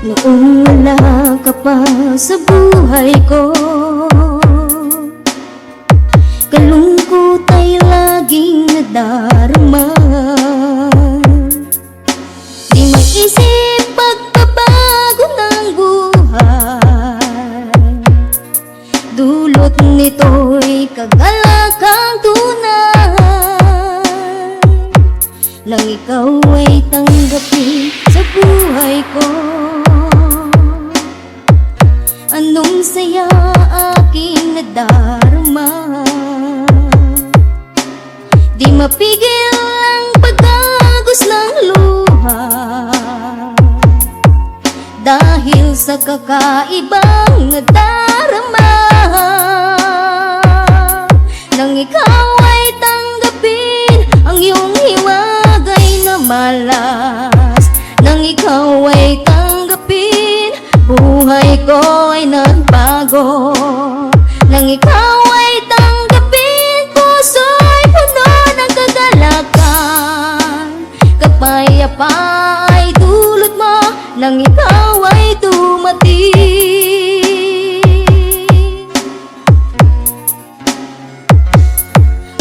Noong wala ka pa sa buhay ko, kalungkot ay laging nadarama. Di maisip pagbabago ng buhay, dulot nito'y kagalakang tunay, nang ikaw ay tanggapin sa buhay ko. Anong saya aking nadarama, di mapigil ang pagagos ng luha, dahil sa kakaibang nadarama. Nang ikaw ay tanggapin ang iyong hiwagay na malas, nang ikaw ay tanggapin, buhay ko ay nagbago. Nang ikaw ay tanggapin, puso'y puno ng kagalakan. Kapayapaan ay dulot mo nang ikaw ay dumating.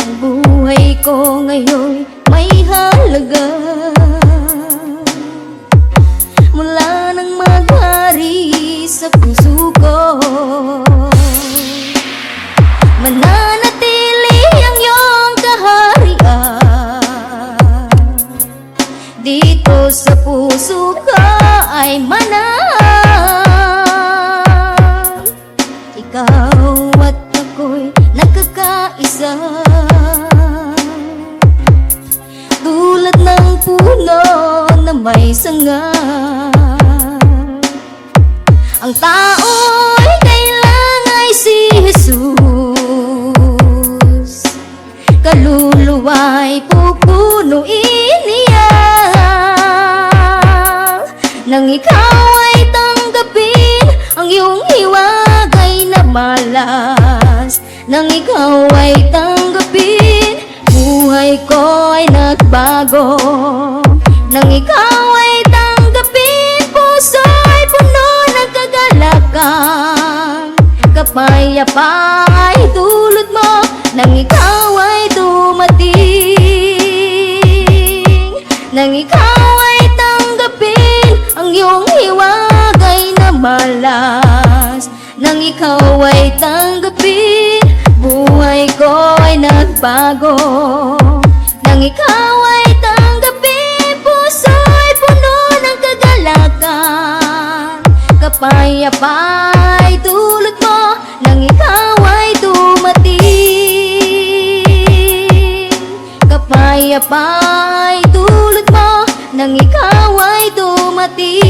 Ang buhay ko ngayon may halaga, mula nang maghari sa puso ko. Mananatili ang iyong kaharian, dito sa puso ko ay manahan. Ikaw at ako'y nagkakaisa, tulad ng puno na may sanga. Ang tao'y kailang ay si Jesus, kaluluwa'y pupunuin niya. Nang ikaw ay tanggapin ang iyong hiwagay na malas, nang ikaw ay tanggapin, buhay ko ay nagbago. Nang ikaw ay tanggapin, puso'y puno ng kagalakan. Kapayapaan ay dulot mo nang ikaw ay dumating. Nang ikaw ay tanggapin ang iyong hiwagay na malas, nang ikaw ay tanggapin, buhay ko ay nagbago. Nang ikaw ay tanggapin, puso'y puno ng kagalakan. Kapayapaan ay dulot mo nang ikaw ay dumating. Kapayapaan ay dulot mo nang ikaw ay dumating.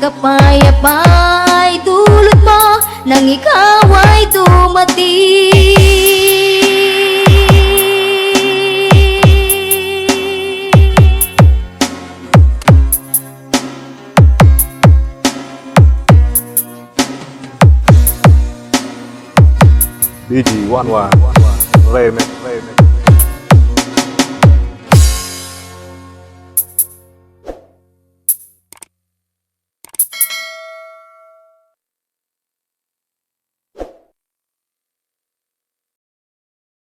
Kapayapaan ay dulot mo nang ikaw ay dumating. BG11 Remix.